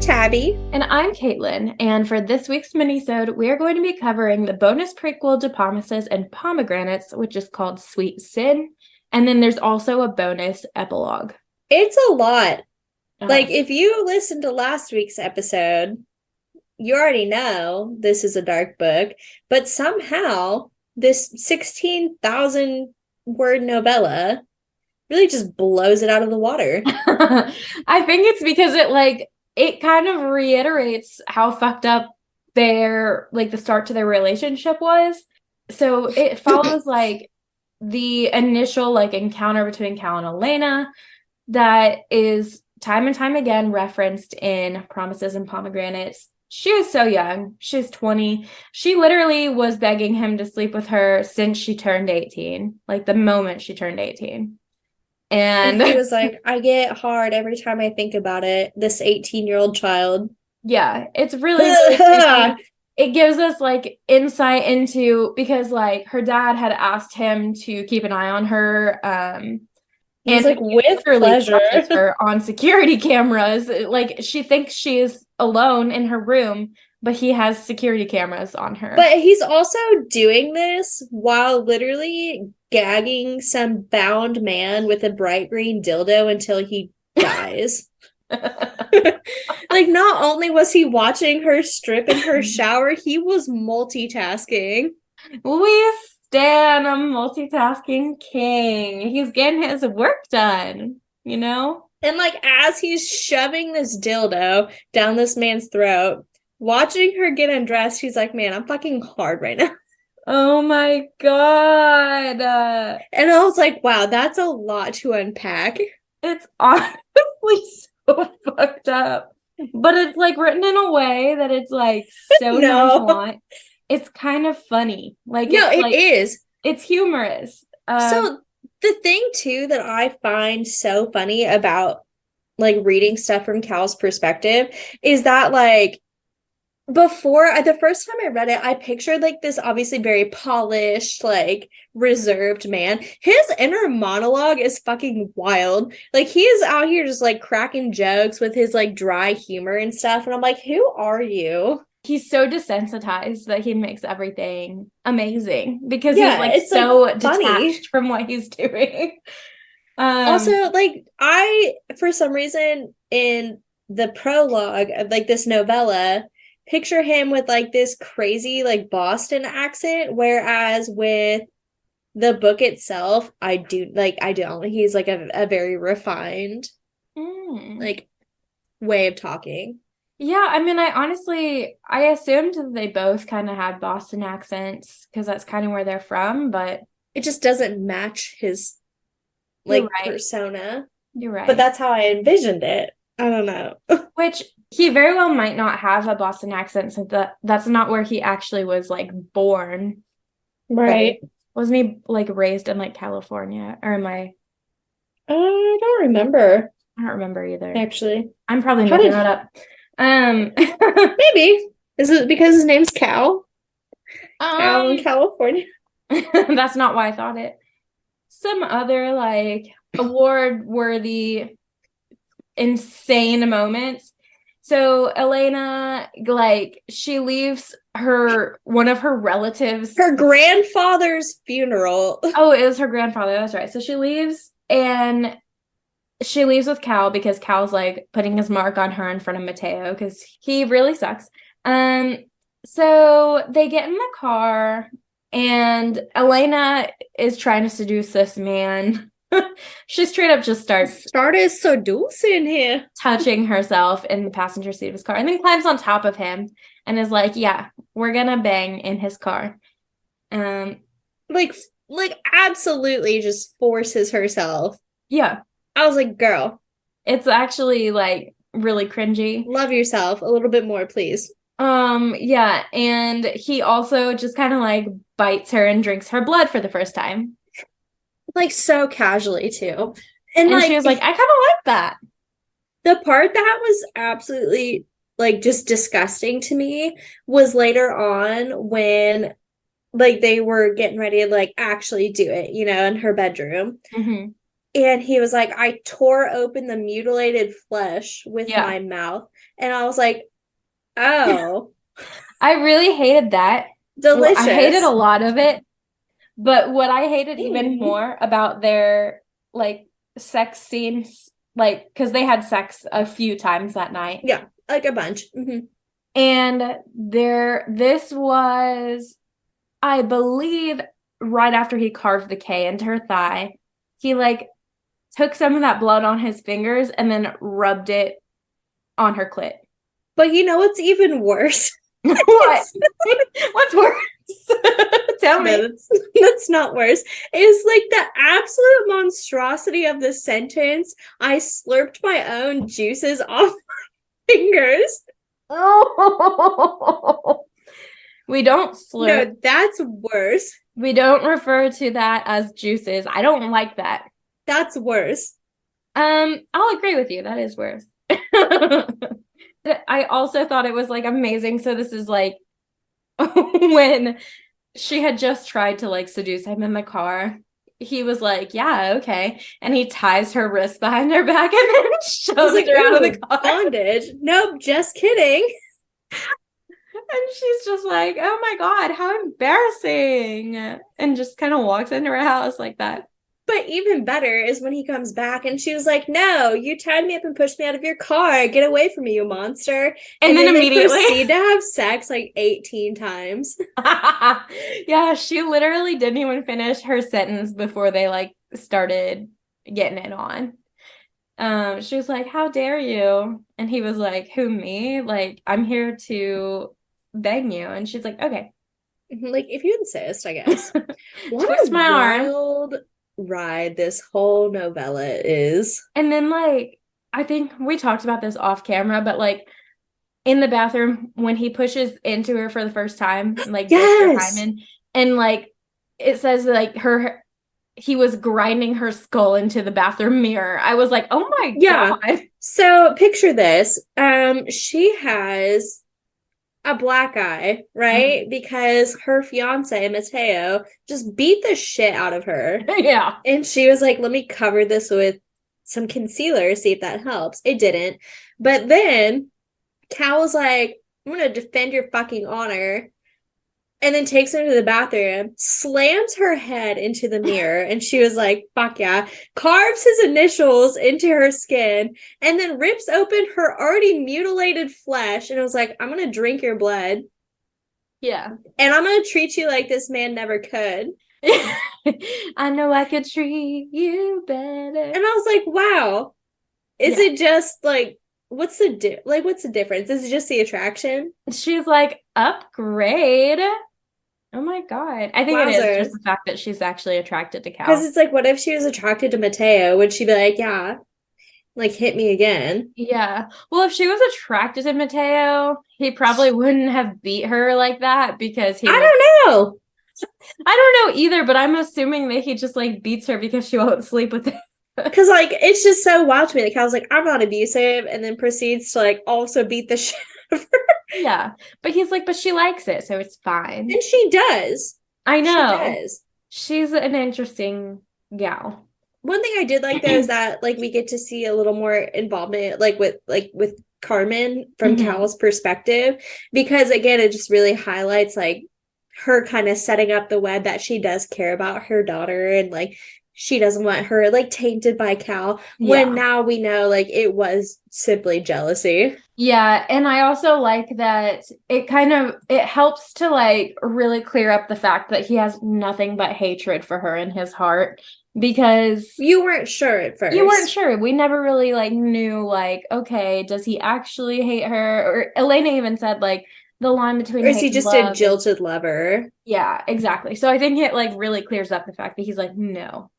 Tabby. And I'm Caitlin, and for this week's Minisode, we are going to be covering the bonus prequel to Promises and Pomegranates, which is called Sweet Sin, and then there's also a bonus epilogue. It's a lot. Like, if you listened to last week's episode, you already know this is a dark book, but somehow this 16,000 word novella really just blows it out of the water. I think it's because it kind of reiterates how fucked up the start to their relationship was. So it follows the initial encounter between Cal and Elena that is time and time again referenced in Promises and Pomegranates. She is so young. She's 20. She literally was begging him to sleep with her since she turned 18, the moment she turned 18. And he was like, I get hard every time I think about it. This 18-year-old child. Yeah, it's really, really it gives us insight into, because her dad had asked him to keep an eye on her. He's and with pleasure her on security cameras. She thinks she is alone in her room, but he has security cameras on her. But he's also doing this while literally gagging some bound man with a bright green dildo until he dies. Not only was he watching her strip in her shower, he was multitasking. We stand a multitasking king. He's getting his work done, you know? And as he's shoving this dildo down this man's throat, watching her get undressed, he's like, man, I'm fucking hard right now. Oh my God. And I was like, wow, that's a lot to unpack. It's honestly so fucked up. But it's written in a way that it's so nonchalant. It's kind of funny. It is. It's humorous. So the thing too that I find so funny about reading stuff from Cal's perspective is that before the first time I read it, I pictured this obviously very polished, reserved man. His inner monologue is fucking wild. He is out here just cracking jokes with his dry humor and stuff. And I'm like, who are you? He's so desensitized that he makes everything amazing because he's so detached from what he's doing. Also, I, for some reason, in the prologue of this novella, picture him with this crazy Boston accent, whereas with the book itself, I don't. He's a very refined way of talking. Yeah, I mean, I assumed that they both kind of had Boston accents because that's kind of where they're from, but it just doesn't match his persona. You're right. But that's how I envisioned it. I don't know. Which he very well might not have a Boston accent, so that's not where he actually was born. Right. Wasn't he raised in California? Or am I don't remember. I don't remember either. Actually. I'm probably making that up. Maybe. Is it because his name's Cal? Cal in California. That's not why I thought it. Some other award-worthy insane moments. So Elena, she leaves one of her relatives, her grandfather's funeral. Oh, it was her grandfather, that's right. So she leaves with Cal because Cal's putting his mark on her in front of Mateo because he really sucks. So they get in the car and Elena is trying to seduce this man. She straight up just started seducing him, touching herself in the passenger seat of his car, and then climbs on top of him and is like, yeah, we're gonna bang in his car. Absolutely just forces herself. Yeah. I was like, girl. It's actually really cringy. Love yourself a little bit more, please. Yeah, and he also just kind of bites her and drinks her blood for the first time. So casually too. And she was like, I kind of like that. The part that was absolutely just disgusting to me was later on when they were getting ready to actually do it, in her bedroom. Mm-hmm. And he was like, I tore open the mutilated flesh with my mouth. And I was like, oh, I really hated that. Well, I hated a delicious. lot of it, but what I hated even Mm. more about their like sex scenes, like because they had sex a few times that night, Yeah, like a bunch. Hmm. and this was, I believe, right after he carved the K into her thigh. He like took some of that blood on his fingers and then rubbed it on her clit. But you know what's even worse? What? What's worse? Tell No, me. that's not worse. Is like the absolute monstrosity of the sentence. I slurped my own juices off my fingers. Oh, we don't slurp. No, that's worse. We don't refer to that as juices. I don't like that. That's worse. I'll agree with you. That is worse. I also thought it was like amazing. So this is like when she had just tried to like seduce him in the car. He was like, yeah, okay. And he ties her wrist behind her back and then I was shoves like, her out of the ooh, car. bondage. Nope, just kidding. And she's just like, oh my God, how embarrassing. And just kind of walks into her house like that. But even better is when he comes back and she was like, no, you tied me up and pushed me out of your car. Get away from me, you monster. And And then then they immediately, proceed to have sex like 18 times. yeah, she literally didn't even finish her sentence before they like started getting it on. She was like, how dare you? And he was like, who, me? Like, I'm here to beg you. And she's like, okay. Like, if you insist, I guess. What a Twist my arm. wild ride this whole novella is. And then, like, I think we talked about this off camera, but like in the bathroom when he pushes into her for the first time, like Victor Yes. Hyman, and like it says like he was grinding her skull into the bathroom mirror. I was like, oh my Yeah. God. So picture this. She has a black eye, right? Mhm. Because her fiance, Mateo, just beat the shit out of her. Yeah. And she was like, let me cover this with some concealer, see if that helps. It didn't. But then Cal was like, I'm going to defend your fucking honor. And then takes her to the bathroom, slams her head into the mirror, and she was like, fuck yeah, carves his initials into her skin, and then rips open her already mutilated flesh. And I was like, I'm going to drink your blood, Yeah. and I'm going to treat you like this man never could. I know I could treat you better. And I was like, wow, is it just like, what's the difference? Is it just the attraction? She's like, upgrade. Oh my God. I think it is Wowzers. just the fact that she's actually attracted to Because Cal. it's like, what if she was attracted to Mateo? Would she be like, yeah, like hit me again? Yeah. Well, if she was attracted to Mateo, he probably wouldn't have beat her like that because he would. I don't know. I don't know either, but I'm assuming that he just like beats her because she won't sleep with him. Because like it's just so wild to me. Like I was like, I'm not abusive, and then proceeds to like also beat the shit out of her. Yeah. But he's like, but she likes it, so it's fine. And she does. I She know. does. She's an interesting gal. One thing I did like though is that like we get to see a little more involvement like with Carmen from Mhm. Cal's perspective, because again it just really highlights like her kind of setting up the web that she does care about her daughter, and like she doesn't want her like tainted by Cal, when Yeah. now we know like it was simply jealousy. Yeah, and I also like that it helps to like really clear up the fact that he has nothing but hatred for her in his heart because You weren't sure at you weren't first. sure. We never really like knew like, okay, does he actually hate her? Or Elena even said like the line between Or is hate he and just a love is, jilted lover? yeah, exactly. So I think it like really clears up the fact that he's like, no,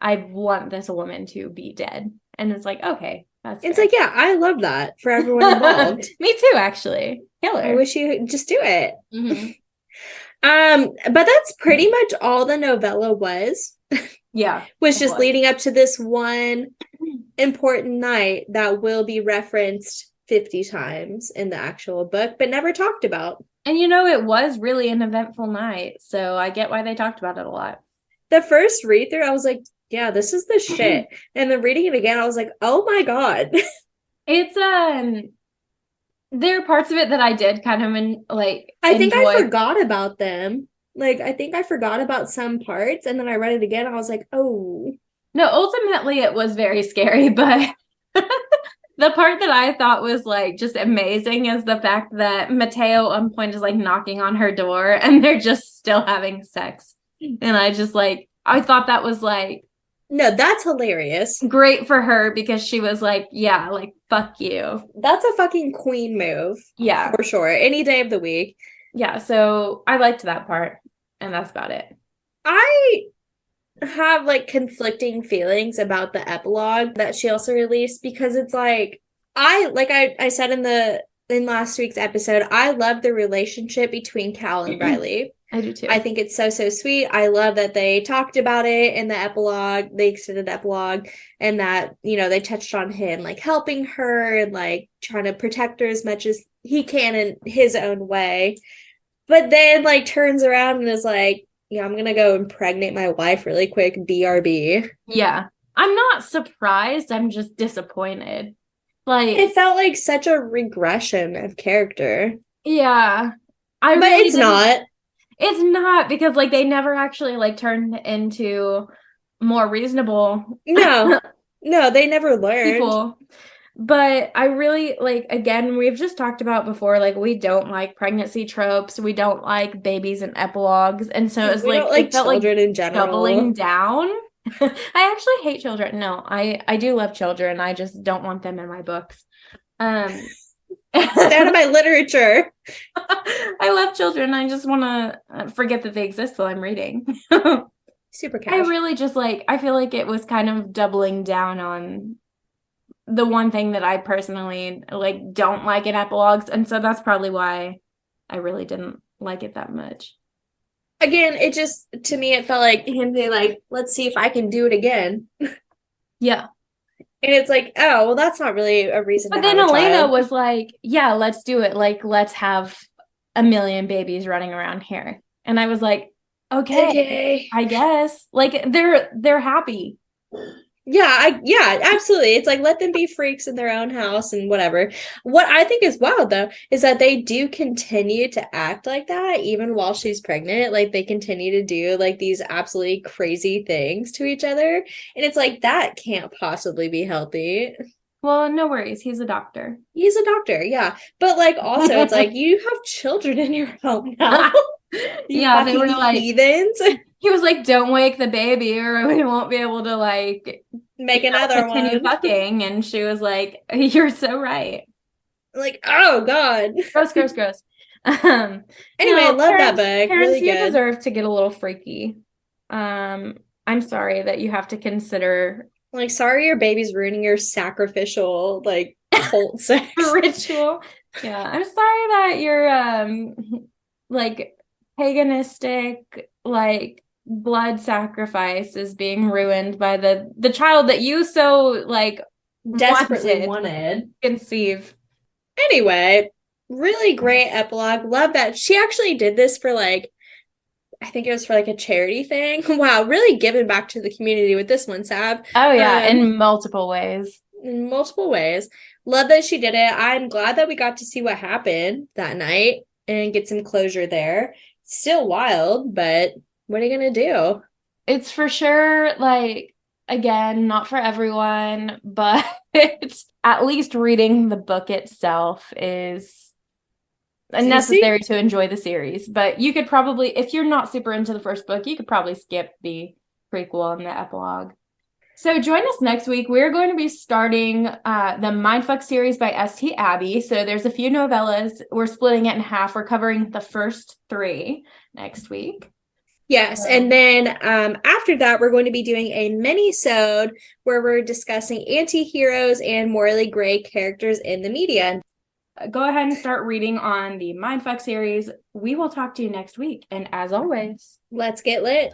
I want this woman to be dead. And it's like, okay, that's It's fair. like, yeah, I love that for everyone involved. Me too, actually. I Killer. wish you could just do it. Mm-hmm. But that's pretty much all the novella Yeah, was it just was. leading up to this one important night that will be referenced 50 times in the actual book, but never talked about. And you know, it was really an eventful night, so I get why they talked about it a lot. The first read through, I was like, yeah, this is the shit. And then reading it again, I was like, oh my God. It's there are parts of it that I did kind of I think I enjoy. forgot about them. Like, I think I forgot about some parts, and then I read it again. I was like, oh. No, ultimately it was very scary, but the part that I thought was like just amazing is the fact that Mateo at one point is like knocking on her door and they're just still having sex. And I thought that was like No, that's hilarious. great for her because she was like, yeah, like fuck you. That's a fucking queen move. Yeah. For sure. Any day of the week. Yeah. So I liked that part. And that's about it. I have like conflicting feelings about the epilogue that she also released because it's like I said in last week's episode, I love the relationship between Cal and Riley. I do too. I think it's so sweet. I love that they talked about it in the epilogue, the extended epilogue, and that, they touched on him like helping her and like trying to protect her as much as he can in his own way. But then like turns around and is like, yeah, I'm gonna go impregnate my wife really quick, BRB. Yeah. I'm not surprised. I'm just disappointed. Like, It felt like such a regression of character. yeah. But really it's not. It's not because like they never actually like turned into more reasonable No. No, they never learned. people. But I really like, again, we've just talked about before, like we don't like pregnancy tropes, we don't like babies and epilogues, and so it's We like don't like it felt children like in general. doubling down. I actually hate children. No, I do love children. I just don't want them in my books. Stand on my literature. I love children. I just want to forget that they exist while I'm reading. Super I cash. really just like, I feel like it was kind of doubling down on the one thing that I personally like don't like in epilogues. And so that's probably why I really didn't like it that much. Again, it just, to me, it felt like him being like, let's see if I can do it again. Yeah. And it's like, oh, well, that's not really a reason But to then have a Elena child. was like, yeah, let's do it. Like, let's have a million babies running around here. And I was like, okay. I guess. Like they're happy. Yeah, absolutely. It's like let them be freaks in their own house and whatever. What I think is wild though is that they do continue to act like that even while she's pregnant. Like they continue to do like these absolutely crazy things to each other. And it's like that can't possibly be healthy. Well, no worries. He's a doctor. He's a doctor, yeah. But like also it's like you have children in your home now. You Yeah, they were fucking like heathens. he was like, don't wake the baby or we won't be able to like Make another continue one. fucking. And she was like, you're so right. Like, oh God. Gross. Anyway, I love that book. Parents, Really you good. deserve to get a little freaky. I'm sorry that you have to consider Like, sorry your baby's ruining your sacrificial, like, cult sex. ritual. Yeah, I'm sorry that your like paganistic like blood sacrifice is being ruined by the child that you so like Desperately wanted. conceive. Anyway, really great epilogue. Love that. She actually did this for like, I think it was for like a charity thing. Wow, really giving back to the community with this one, Sav. Oh yeah, in multiple ways. In multiple ways. Love that she did it. I'm glad that we got to see what happened that night and get some closure there. Still wild, but what are you gonna do? It's for sure like again, not for everyone, but at least reading the book itself is necessary to enjoy the series. But you could probably, if you're not super into the first book, you could probably skip the prequel and the epilogue. So join us next week. We're going to be starting the Mindfuck series by St. Abbey. So there's a few novellas. We're splitting it in half. We're covering the first 3 next week. Yes, and then after that, we're going to be doing a mini-sode where we're discussing anti-heroes and morally gray characters in the media. Go ahead and start reading on the Mindfuck series. We will talk to you next week. And as always, Let's get lit.